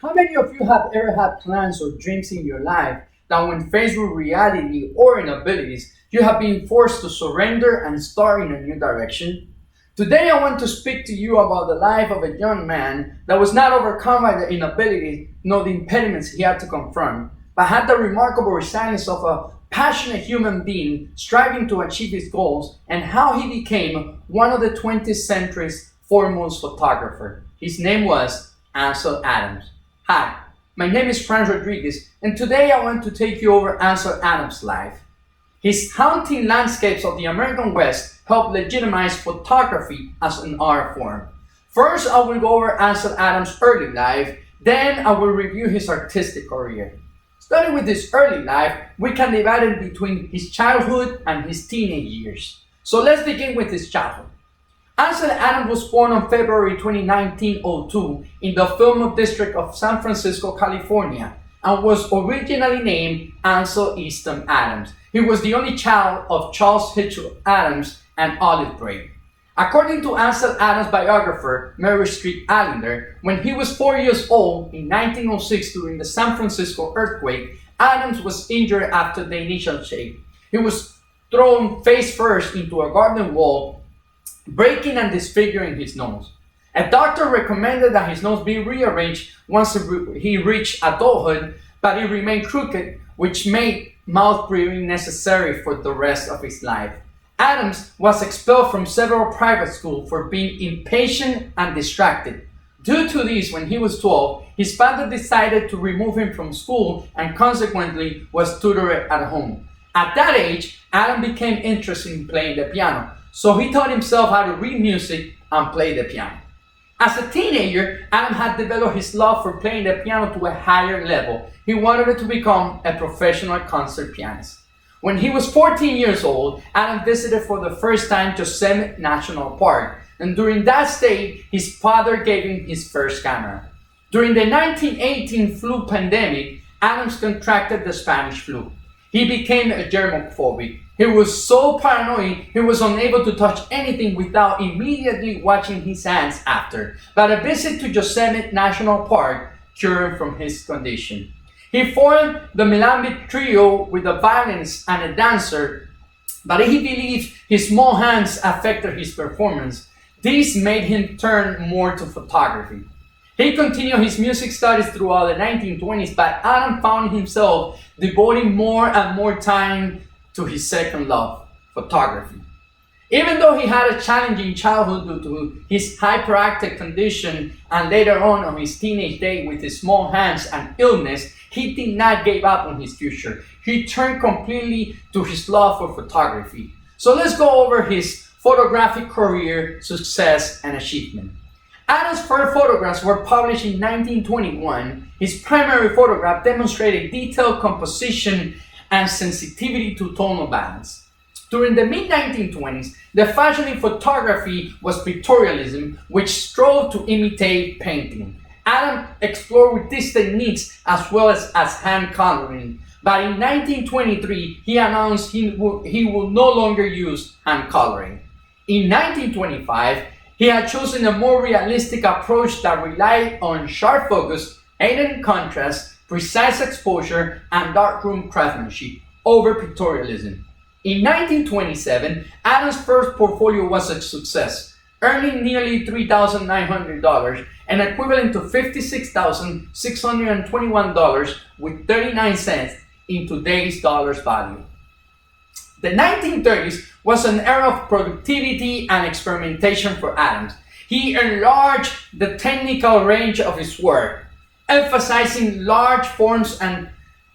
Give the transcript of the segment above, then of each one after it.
How many of you have ever had plans or dreams in your life that when faced with reality or inabilities, you have been forced to surrender and start in a new direction? Today I want to speak to you about the life of a young man that was not overcome by the inability nor the impediments he had to confront, but had the remarkable resilience of a passionate human being striving to achieve his goals, and how he became one of the 20th century's foremost photographer. His name was Ansel Adams. Hi, my name is Franz Rodriguez, and today I want to take you over Ansel Adams' life. His haunting landscapes of the American West helped legitimize photography as an art form. First, I will go over Ansel Adams' early life, then I will review his artistic career. Starting with his early life, we can divide it between his childhood and his teenage years. So let's begin with his childhood. Ansel Adams was born on February 20, 1902 in the Fillmore district of San Francisco, California, and was originally named Ansel Easton Adams. He was the only child of Charles Hitchell Adams and Olive Bray. According to Ansel Adams' biographer, Mary Street Allender, when he was 4 years old in 1906 during the San Francisco earthquake, Adams was injured after the initial shake. He was thrown face first into a garden wall, breaking and disfiguring his nose. A doctor recommended that his nose be rearranged once he reached adulthood, but it remained crooked, which made mouth breathing necessary for the rest of his life. Adams was expelled from several private schools for being impatient and distracted. Due to this, when he was 12, his father decided to remove him from school and consequently was tutored at home. At that age, Adam became interested in playing the piano, so he taught himself how to read music and play the piano. As a teenager, Adam had developed his love for playing the piano to a higher level. He wanted to become a professional concert pianist. When he was 14 years old, Adam visited for the first time Yosemite National Park, and during that stay, his father gave him his first camera. During the 1918 flu pandemic, Adams contracted the Spanish flu. He became a germophobic. He was so paranoid, he was unable to touch anything without immediately washing his hands after. But a visit to Yosemite National Park cured him from his condition. He formed the Melambit Trio with a violinist and a dancer, but he believed his small hands affected his performance. This made him turn more to photography. He continued his music studies throughout the 1920s, but Adam found himself devoting more and more time to his second love, photography. Even though he had a challenging childhood due to his hyperactive condition and later on his teenage days with his small hands and illness, he did not give up on his future. He turned completely to his love for photography. So let's go over his photographic career, success, and achievement. Adams' first photographs were published in 1921. His primary photograph demonstrated detailed composition and sensitivity to tonal balance. During the mid-1920s, the fashion in photography was pictorialism, which strove to imitate painting. Adam explored with these techniques as well as hand coloring, but in 1923, he announced he will no longer use hand coloring. In 1925, he had chosen a more realistic approach that relied on sharp focus, aided contrast, precise exposure, and darkroom craftsmanship over pictorialism. In 1927, Adams' first portfolio was a success, earning nearly $3,900, an equivalent to $56,621 with 39 cents in today's dollars value. The 1930s was an era of productivity and experimentation for Adams. He enlarged the technical range of his work, emphasizing large forms and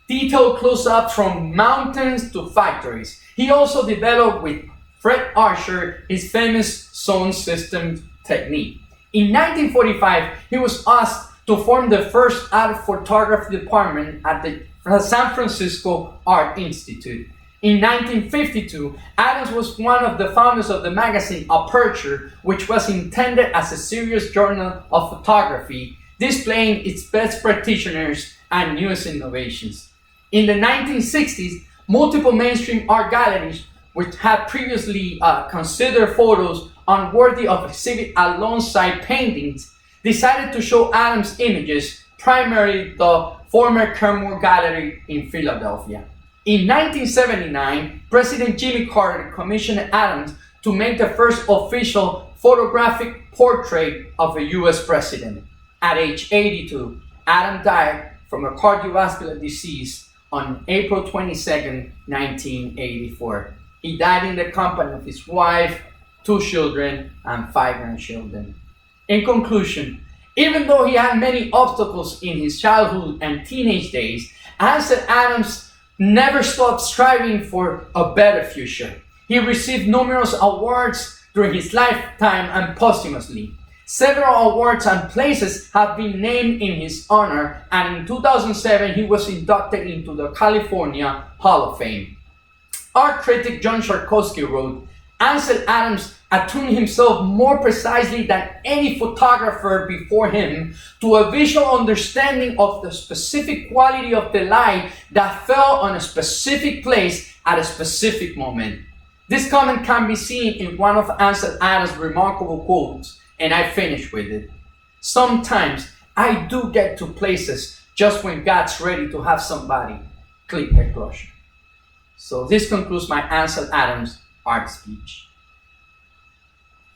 detailed close-ups from mountains to factories. He also developed with Fred Archer his famous zone system technique. In 1945, he was asked to form the first art photography department at the San Francisco Art Institute. In 1952, Adams was one of the founders of the magazine Aperture, which was intended as a serious journal of photography, displaying its best practitioners and newest innovations. In the 1960s, multiple mainstream art galleries, which had previously considered photos unworthy of exhibit alongside paintings, decided to show Adams' images primarily the former Kenmore Gallery in Philadelphia. In 1979, President Jimmy Carter commissioned Adams to make the first official photographic portrait of a US president. At age 82, Adams died from a cardiovascular disease on April 22, 1984. He died in the company of his wife, 2 children, and 5 grandchildren. In conclusion, even though he had many obstacles in his childhood and teenage days, Ansel Adams never stopped striving for a better future. He received numerous awards during his lifetime and posthumously. Several awards and places have been named in his honor, and in 2007 he was inducted into the California Hall of Fame. Art critic John Sharkowski wrote, Ansel Adams attuned himself more precisely than any photographer before him to a visual understanding of the specific quality of the light that fell on a specific place at a specific moment. This comment can be seen in one of Ansel Adams' remarkable quotes, and I finish with it. Sometimes I do get to places just when God's ready to have somebody click a closure. So this concludes my Ansel Adams art speech.